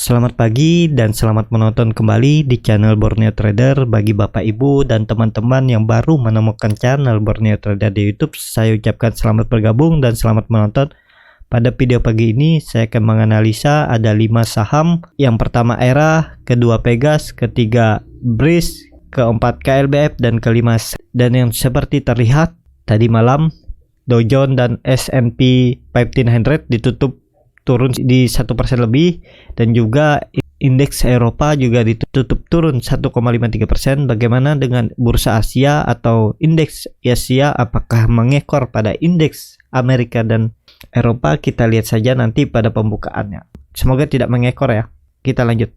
Selamat pagi dan selamat menonton kembali di channel Borneo Trader. Bagi Bapak Ibu dan teman-teman yang baru menemukan channel Borneo Trader di YouTube, saya ucapkan selamat bergabung dan selamat menonton. Pada video pagi ini saya akan menganalisa ada 5 saham. Yang pertama ERA, kedua Pegas, ketiga Breeze, keempat KLBF, dan kelima. Dan yang seperti terlihat tadi malam Dow Jones dan S&P 1500 ditutup turun di 1% lebih, dan juga indeks Eropa juga ditutup turun 1,53%. Bagaimana dengan bursa Asia atau indeks Asia? Apakah mengekor pada indeks Amerika dan Eropa? Kita lihat saja nanti pada pembukaannya. Semoga tidak mengekor ya. Kita lanjut.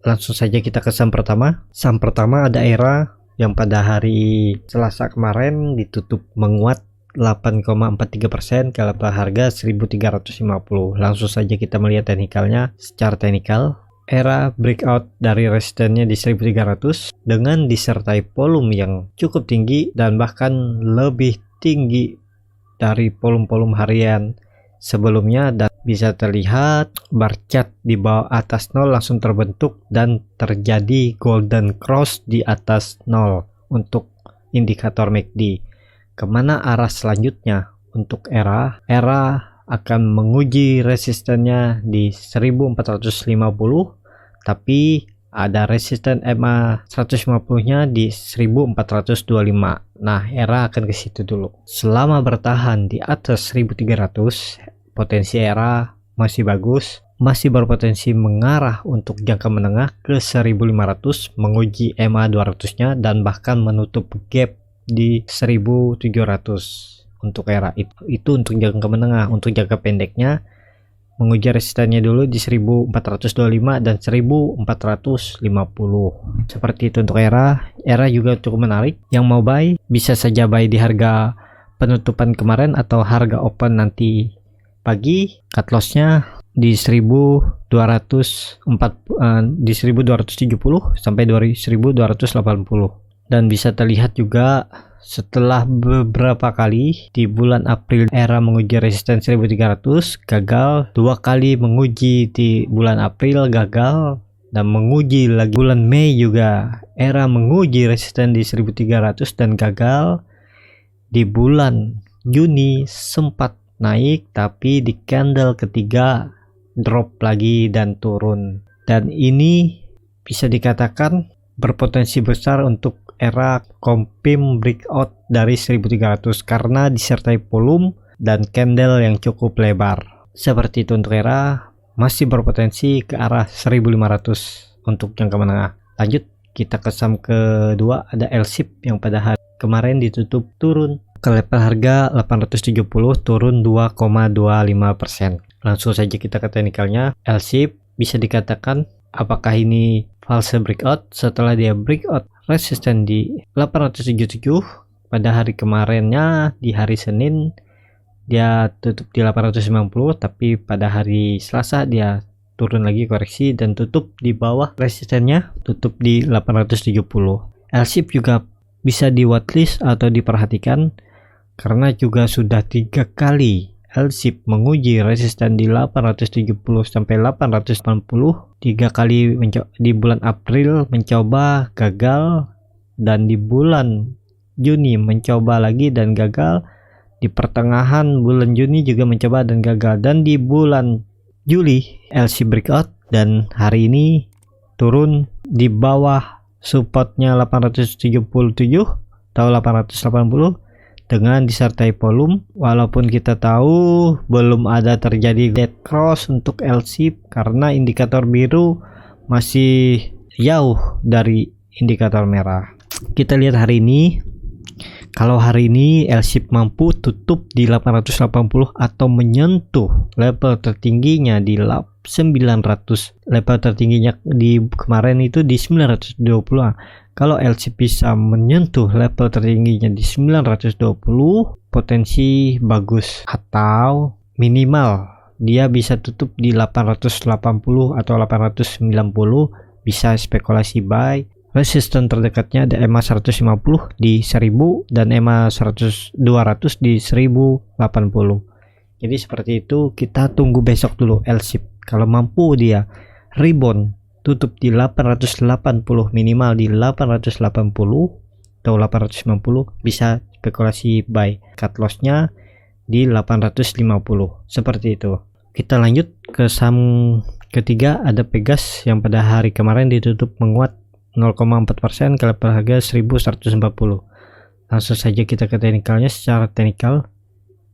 Langsung saja kita ke saham pertama. Saham pertama ada ERA yang pada hari Selasa kemarin ditutup menguat 8,43% ke level harga 1350. Langsung saja kita melihat teknikalnya. Secara teknikal, ERA breakout dari resistennya di 1300 dengan disertai volume yang cukup tinggi dan bahkan lebih tinggi dari volume harian sebelumnya, dan bisa terlihat bar chart di bawah atas 0 langsung terbentuk dan terjadi golden cross di atas 0 untuk indikator MACD. Kemana arah selanjutnya untuk ERA? ERA akan menguji resistennya di 1450, tapi ada resisten MA 150 nya di 1425. Nah, ERA akan ke situ dulu. Selama bertahan di atas 1300, potensi ERA masih bagus, masih berpotensi mengarah untuk jangka menengah ke 1500, menguji MA 200 nya, dan bahkan menutup gap di 1700 untuk ERA. Itu untuk jangka menengah. Untuk jangka pendeknya menguji resistennya dulu di 1425 dan 1450. Seperti itu untuk ERA. ERA juga cukup menarik. Yang mau buy bisa saja buy di harga penutupan kemarin atau harga open nanti pagi. Cut lossnya di 1270 sampai 1280. Dan bisa terlihat juga setelah beberapa kali di bulan April ERA menguji resisten 1300, gagal. 2 kali menguji di bulan April, gagal. Dan menguji lagi bulan Mei juga ERA menguji resisten di 1300 dan gagal. Di bulan Juni sempat naik, tapi di candle ketiga drop lagi dan turun. Dan ini bisa dikatakan berpotensi besar untuk ERA confirm breakout dari 1300 karena disertai volume dan candle yang cukup lebar. Seperti itu untuk ERA, masih berpotensi ke arah 1500 untuk jangka menengah. Lanjut kita ke saham kedua, ada LSIP yang pada hari kemarin ditutup turun ke level harga 870, turun 2,25%. Langsung saja kita ke teknikalnya. LSIP bisa dikatakan apakah ini false breakout setelah dia breakout resisten di 877 pada hari kemarinnya. Di hari Senin dia tutup di 890, tapi pada hari Selasa dia turun lagi koreksi dan tutup di bawah resistennya, tutup di 870. LSIP juga bisa di watchlist atau diperhatikan karena juga sudah 3 kali LSIP menguji resisten di 870 sampai 880. 3 kali di bulan April mencoba, gagal, dan di bulan Juni mencoba lagi dan gagal. Di pertengahan bulan Juni juga mencoba dan gagal, dan di bulan Juli LSIP breakout dan hari ini turun di bawah supportnya 877 atau 880 dengan disertai volume. Walaupun kita tahu belum ada terjadi dead cross untuk LSIP karena indikator biru masih jauh dari indikator merah. Kita lihat hari ini. Kalau hari ini LSIP mampu tutup di 880 atau menyentuh level tertingginya di 900. Level tertingginya di kemarin itu di 920. Kalau LSIP bisa menyentuh level tertingginya di 920, potensi bagus, atau minimal dia bisa tutup di 880 atau 890, bisa spekulasi buy. Resisten terdekatnya ada EMA 150 di 1000 dan EMA 200 di 1080. Jadi seperti itu, kita tunggu besok dulu LSIP. Kalau mampu dia rebound tutup di 880, minimal di 880 atau 890, bisa spekulasi buy. Cut lossnya di 850, seperti itu. Kita lanjut ke saham ketiga, ada Pegas yang pada hari kemarin ditutup menguat 0,4% ke level harga 1140. Langsung saja kita ke teknikalnya. Secara teknikal,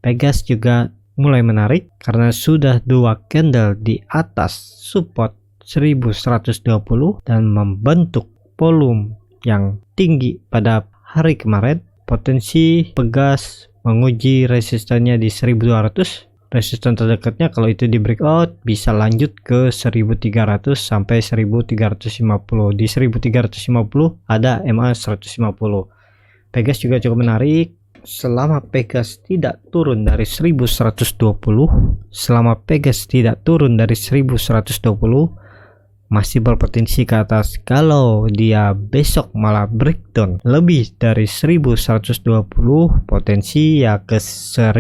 Pegas juga mulai menarik karena sudah dua candle di atas support 1120 dan membentuk volume yang tinggi pada hari kemarin. Potensi Pegas menguji resistannya di 1200. Resisten terdekatnya kalau itu di breakout bisa lanjut ke 1300 sampai 1350. Di 1350 ada MA 150. Pegas juga cukup menarik. Selama Pegas tidak turun dari 1120, masih berpotensi ke atas. Kalau dia besok malah breakdown lebih dari 1120, potensi ya ke 1000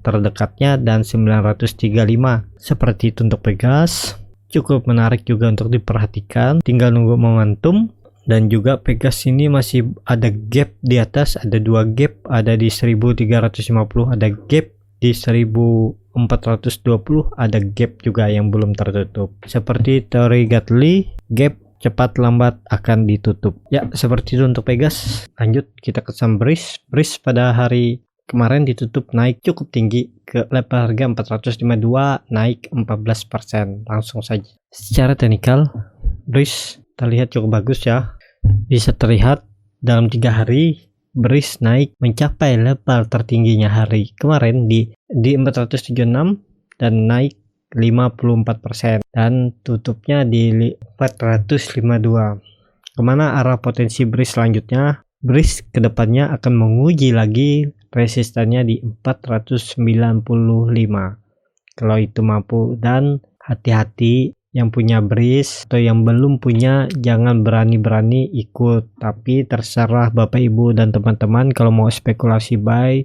terdekatnya dan 935. Seperti itu untuk Pegas. Cukup menarik juga untuk diperhatikan, tinggal nunggu momentum. Dan juga Pegas ini masih ada gap di atas, ada dua gap, ada di 1350, ada gap di 1420, ada gap juga yang belum tertutup. Seperti teori Gatli, gap cepat lambat akan ditutup. Ya, seperti itu untuk Pegas. Lanjut kita ke saham BRIS. BRIS pada hari kemarin ditutup naik cukup tinggi ke level harga 452, naik 14%. Langsung saja. Secara teknikal, BRIS terlihat cukup bagus ya. Bisa terlihat dalam 3 hari BRIS naik mencapai level tertingginya hari kemarin di 476 dan naik 54% dan tutupnya di 452. Kemana arah potensi BRIS selanjutnya? BRIS kedepannya akan menguji lagi resistannya di 495 kalau itu mampu. Dan hati-hati yang punya BRIS atau yang belum punya, jangan berani-berani ikut, tapi terserah Bapak Ibu dan teman-teman. Kalau mau spekulasi buy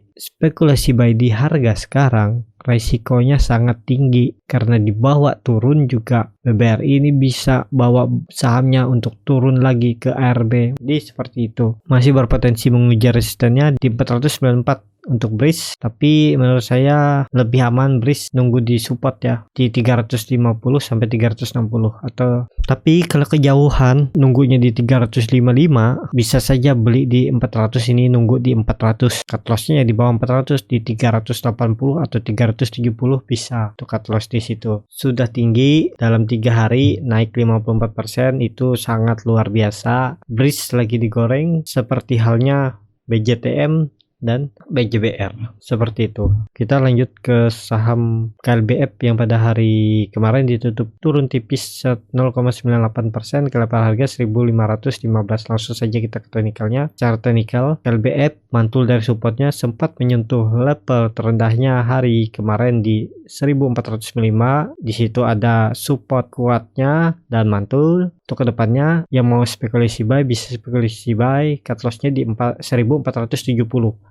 di harga sekarang resikonya sangat tinggi karena dibawa turun juga. BBRI ini bisa bawa sahamnya untuk turun lagi ke ARB. Jadi seperti itu, masih berpotensi menguji resistennya di 494 untuk BRIS, tapi menurut saya lebih aman BRIS nunggu di support ya di 350 sampai 360. Atau tapi kalau kejauhan nunggunya di 355, bisa saja beli di 400, ini nunggu di 400. Cut lossnya di bawah 400 di 380 atau 370 bisa untuk cut loss di situ. Sudah tinggi dalam 3 hari naik 54%, itu sangat luar biasa. BRIS lagi digoreng seperti halnya BJTM dan BJBR, seperti itu. Kita lanjut ke saham KLBF yang pada hari kemarin ditutup turun tipis 0,98% ke level harga 1515. Langsung saja kita ke teknikalnya. Secara teknikal, KLBF mantul dari supportnya, sempat menyentuh level terendahnya hari kemarin di 1405. Di situ ada support kuatnya dan mantul. Untuk kedepannya yang mau spekulasi buy bisa spekulasi buy, cut lossnya di 1470,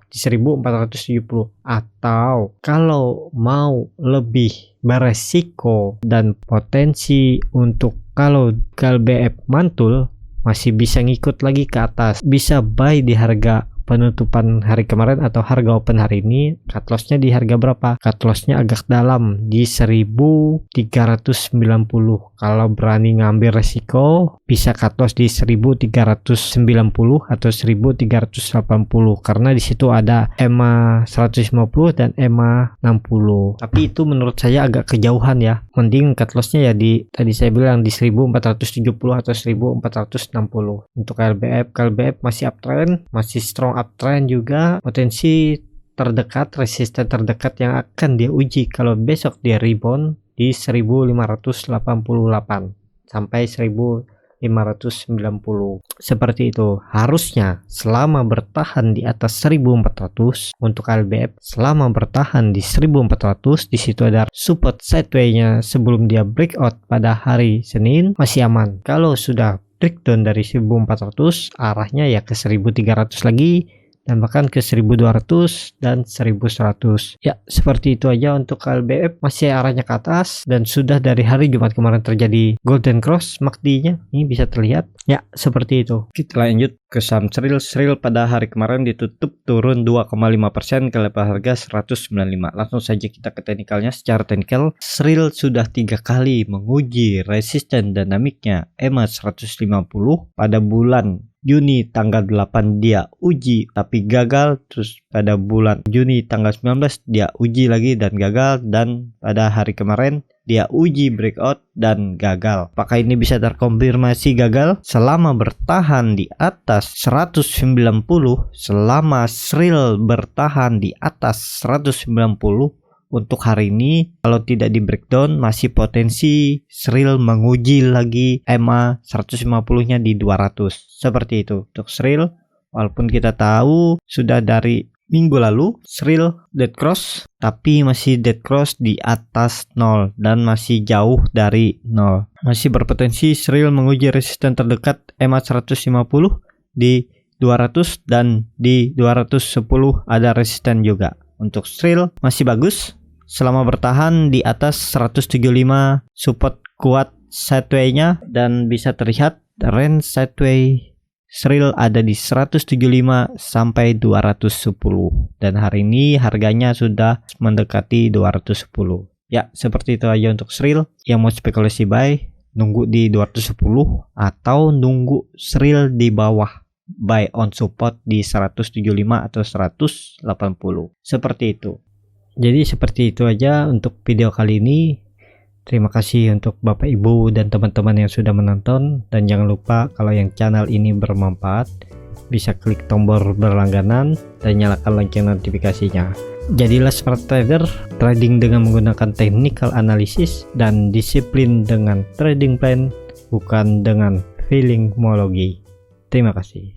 di 1470. Atau kalau mau lebih beresiko dan potensi untuk kalau KLBF mantul masih bisa ngikut lagi ke atas, bisa buy di harga penutupan hari kemarin atau harga open hari ini. Cut lossnya di harga berapa? Cut lossnya agak dalam di 1390. Kalau berani ngambil resiko bisa cut loss di 1390 atau 1380 karena di situ ada EMA 150 dan EMA 60. Tapi itu menurut saya agak kejauhan ya. Mending cut lossnya ya di tadi saya bilang di 1470 atau 1460. Untuk KLBF masih uptrend, masih strong uptrend juga. Potensi terdekat, resisten terdekat yang akan dia uji kalau besok dia rebound di 1588 sampai 1590. Seperti itu. Harusnya selama bertahan di atas 1400 untuk KLBF, selama bertahan di 1400, di situ ada support sideway-nya sebelum dia breakout pada hari Senin, masih aman. Kalau sudah breakdown dari 1400, arahnya ya ke 1300 lagi dan bahkan ke 1200 dan 1100. Ya, seperti itu aja untuk KLBF, masih arahnya ke atas dan sudah dari hari Jumat kemarin terjadi golden cross MACD-nya. Ini bisa terlihat. Ya, seperti itu. Kita lanjut ke saham Sril. Sril pada hari kemarin ditutup turun 2,5% ke level harga 195. Langsung saja kita ke teknikalnya. Secara teknikal, Sril sudah 3 kali menguji resisten dinamiknya EMA 150 pada bulan Juni tanggal 8 dia uji tapi gagal, terus pada bulan Juni tanggal 19 dia uji lagi dan gagal, dan pada hari kemarin dia uji breakout dan gagal. Apakah ini bisa terkonfirmasi gagal? Selama bertahan di atas 190, selama Sril bertahan di atas 190 untuk hari ini, kalau tidak di breakdown masih potensi Sril menguji lagi EMA 150-nya di 200. Seperti itu untuk Sril. Walaupun kita tahu sudah dari minggu lalu Sril dead cross, tapi masih dead cross di atas 0 dan masih jauh dari 0. Masih berpotensi Sril menguji resisten terdekat EMA 150 di 200 dan di 210 ada resisten juga. Untuk Sril masih bagus selama bertahan di atas 175, support kuat sideway-nya dan bisa terlihat range sideway Sril ada di 175 sampai 210, dan hari ini harganya sudah mendekati 210. Ya, seperti itu aja untuk Sril. Yang mau spekulasi buy, nunggu di 210 atau nunggu Sril di bawah, buy on support di 175 atau 180. Seperti itu. Jadi seperti itu aja untuk video kali ini. Terima kasih untuk Bapak Ibu dan teman-teman yang sudah menonton, dan jangan lupa kalau yang channel ini bermanfaat bisa klik tombol berlangganan dan nyalakan lonceng notifikasinya. Jadilah smart trader, trading dengan menggunakan technical analysis dan disiplin dengan trading plan, bukan dengan feelingmologi. Terima kasih.